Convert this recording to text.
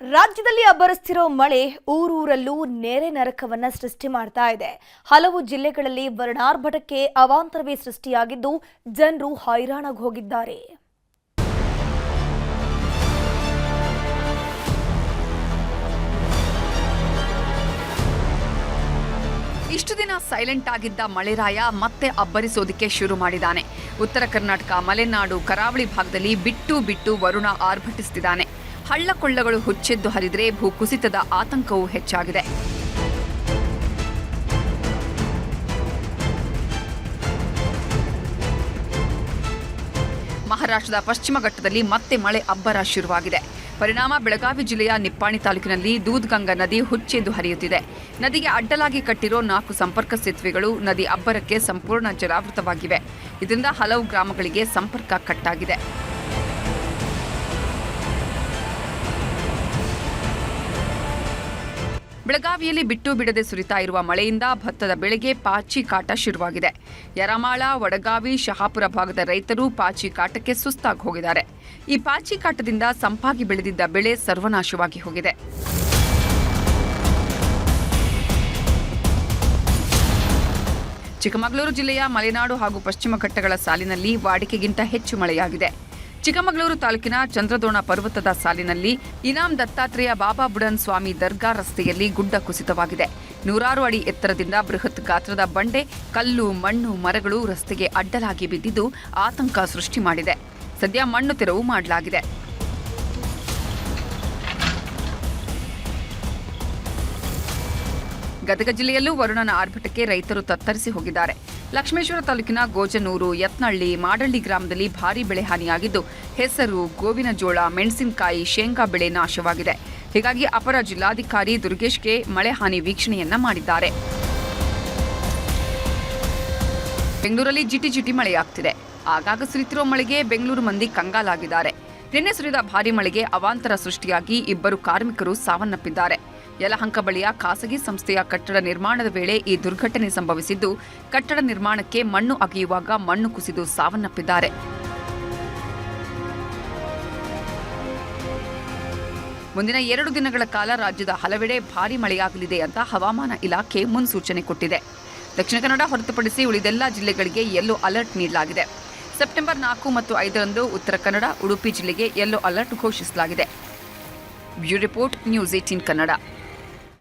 ರಾಜ್ಯದಲ್ಲಿ ಅಬ್ಬರಿಸ್ತಿರೋ ಮಳೆ ಊರೂರಲ್ಲೂ ನೆರೆ ನರಕವನ್ನ ಸೃಷ್ಟಿ ಮಾಡ್ತಾ ಇದೆ. ಹಲವು ಜಿಲ್ಲೆಗಳಲ್ಲಿ ವರ್ಣಾರ್ಭಟಕ್ಕೆ ಅವಾಂತರವೇ ಸೃಷ್ಟಿಯಾಗಿದ್ದು ಜನರು ಹೈರಾಣಾಗಿ ಹೋಗಿದ್ದಾರೆ. ಇಷ್ಟು ದಿನ ಸೈಲೆಂಟ್ ಆಗಿದ್ದ ಮಳೆರಾಯ ಮತ್ತೆ ಅಬ್ಬರಿಸೋದಕ್ಕೆ ಶುರು ಮಾಡಿದ್ದಾನೆ. ಉತ್ತರ ಕರ್ನಾಟಕ, ಮಲೆನಾಡು, ಕರಾವಳಿ ಭಾಗದಲ್ಲಿ ಬಿಟ್ಟು ವರುಣ ಆರ್ಭಟಿಸುತ್ತಿದ್ದಾನೆ. ಹಳ್ಳಕೊಳ್ಳಗಳು ಹುಚ್ಚೆದ್ದು ಹರಿದರೆ ಭೂಕುಸಿತದ ಆತಂಕವೂ ಹೆಚ್ಚಾಗಿದೆ. ಮಹಾರಾಷ್ಟ್ರದ ಪಶ್ಚಿಮ ಘಟ್ಟದಲ್ಲಿ ಮತ್ತೆ ಮಳೆ ಅಬ್ಬರ ಶುರುವಾಗಿದೆ. ಪರಿಣಾಮ ಬೆಳಗಾವಿ ಜಿಲ್ಲೆಯ ನಿಪ್ಪಾಣಿ ತಾಲೂಕಿನಲ್ಲಿ ದೂದ್ಗಂಗಾ ನದಿ ಹುಚ್ಚೆದ್ದು ಹರಿಯುತ್ತಿದೆ. ನದಿಗೆ ಅಡ್ಡಲಾಗಿ ಕಟ್ಟಿರೋ 4 ಸಂಪರ್ಕ ಸೇತುವೆಗಳು ನದಿ ಅಬ್ಬರಕ್ಕೆ ಸಂಪೂರ್ಣ ಜಲಾವೃತವಾಗಿವೆ. ಇದರಿಂದ ಹಲವು ಗ್ರಾಮಗಳಿಗೆ ಸಂಪರ್ಕ ಕಟ್ಟಾಗಿದೆ. ಬೆಳಗಾವಿಯಲ್ಲಿ ಬಿಟ್ಟು ಬಿಡದೆ ಸುರಿತಾ ಇರುವ ಮಳೆಯಿಂದ ಭತ್ತದ ಬೆಳೆಗೆ ಪಾಚಿ ಕಾಟ ಶುರುವಾಗಿದೆ. ಯರಮಾಳ, ವಡಗಾವಿ, ಶಹಾಪುರ ಭಾಗದ ರೈತರು ಪಾಚಿ ಕಾಟಕ್ಕೆ ಸುಸ್ತಾಗಿ ಹೋಗಿದ್ದಾರೆ. ಈ ಪಾಚಿ ಕಾಟದಿಂದ ಸಂಪಾಗಿ ಬೆಳೆದಿದ್ದ ಬೆಳೆ ಸರ್ವನಾಶವಾಗಿ ಹೋಗಿದೆ. ಚಿಕ್ಕಮಗಳೂರು ಜಿಲ್ಲೆಯ ಮಲೆನಾಡು ಹಾಗೂ ಪಶ್ಚಿಮ ಘಟ್ಟಗಳ ಸಾಲಿನಲ್ಲಿ ವಾಡಿಕೆಗಿಂತ ಹೆಚ್ಚು ಮಳೆಯಾಗಿದೆ. ಚಿಕ್ಕಮಗಳೂರು ತಾಲೂಕಿನ ಚಂದ್ರದೋಣ ಪರ್ವತದ ಸಾಲಿನಲ್ಲಿ ಇನಾಮ್ ದತ್ತಾತ್ರೇಯ ಬಾಬಾ ಬುಡನ್ ಸ್ವಾಮಿ ದರ್ಗಾ ರಸ್ತೆಯಲ್ಲಿ ಗುಡ್ಡ ಕುಸಿತವಾಗಿದೆ. 100 ಅಡಿ ಎತ್ತರದಿಂದ ಬೃಹತ್ ಗಾತ್ರದ ಬಂಡೆ, ಕಲ್ಲು, ಮಣ್ಣು, ಮರಗಳು ರಸ್ತೆಗೆ ಅಡ್ಡಲಾಗಿ ಬಿದ್ದಿದ್ದು ಆತಂಕ ಸೃಷ್ಟಿ ಮಾಡಿದೆ. ಸದ್ಯ ಮಣ್ಣು ತೆರವು ಮಾಡಲಾಗಿದೆ. ಗದಗ ಜಿಲ್ಲೆಯಲ್ಲೂ ವರುಣನ ಆರ್ಭಟಕ್ಕೆ ರೈತರು ತತ್ತರಿಸಿ ಹೋಗಿದ್ದಾರೆ. ಲಕ್ಷ್ಮೇಶ್ವರ ತಾಲೂಕಿನ ಗೋಜನೂರು, ಯತ್ನಹಳ್ಳಿ, ಮಾಡಳ್ಳಿ ಗ್ರಾಮದಲ್ಲಿ ಭಾರೀ ಬೆಳೆ ಹಾನಿಯಾಗಿದ್ದು ಹೆಸರು, ಗೋವಿನ ಜೋಳ, ಮೆಣಸಿನಕಾಯಿ, ಶೇಂಗಾ ಬೆಳೆ ನಾಶವಾಗಿದೆ. ಹೀಗಾಗಿ ಅಪರ ಜಿಲ್ಲಾಧಿಕಾರಿ ದುರ್ಗೇಶ್ಗೆ ಮಳೆ ಹಾನಿ ವೀಕ್ಷಣೆಯನ್ನ ಮಾಡಿದ್ದಾರೆ. ಬೆಂಗಳೂರಲ್ಲಿ ಜಿಟಿ ಮಳೆಯಾಗ್ತಿದೆ. ಆಗಾಗ ಸುರಿತಿರೋ ಮಳೆಗೆ ಬೆಂಗಳೂರು ಮಂದಿ ಕಂಗಾಲಾಗಿದ್ದಾರೆ. ನಿನ್ನೆ ಸುರಿದ ಭಾರೀ ಮಳೆಗೆ ಅವಾಂತರ ಸೃಷ್ಟಿಯಾಗಿ 2 ಕಾರ್ಮಿಕರು ಸಾವನ್ನಪ್ಪಿದ್ದಾರೆ. ಯಲಹಂಕ ಬಳಿಯ ಖಾಸಗಿ ಸಂಸ್ಥೆಯ ಕಟ್ಟಡ ನಿರ್ಮಾಣದ ವೇಳೆ ಈ ದುರ್ಘಟನೆ ಸಂಭವಿಸಿದ್ದು, ಕಟ್ಟಡ ನಿರ್ಮಾಣಕ್ಕೆ ಮಣ್ಣು ಅಗೆಯುವಾಗ ಮಣ್ಣು ಕುಸಿದು ಸಾವನ್ನಪ್ಪಿದ್ದಾರೆ. ಮುಂದಿನ 2 ದಿನಗಳ ಕಾಲ ರಾಜ್ಯದ ಹಲವೆಡೆ ಭಾರೀ ಮಳೆಯಾಗಲಿದೆ ಅಂತ ಹವಾಮಾನ ಇಲಾಖೆ ಮುನ್ಸೂಚನೆ ಕೊಟ್ಟಿದೆ. ದಕ್ಷಿಣ ಕನ್ನಡ ಹೊರತುಪಡಿಸಿ ಉಳಿದೆಲ್ಲ ಜಿಲ್ಲೆಗಳಿಗೆ ಯೆಲ್ಲೋ ಅಲರ್ಟ್ ನೀಡಲಾಗಿದೆ. ಸೆಪ್ಟೆಂಬರ್ 4 ಮತ್ತು 5ರಂದು ಉತ್ತರ ಕನ್ನಡ, ಉಡುಪಿ ಜಿಲ್ಲೆಗೆ ಯೆಲ್ಲೋ ಅಲರ್ಟ್ ಘೋಷಿಸಲಾಗಿದೆ. Bureau report, news 18 Kannada.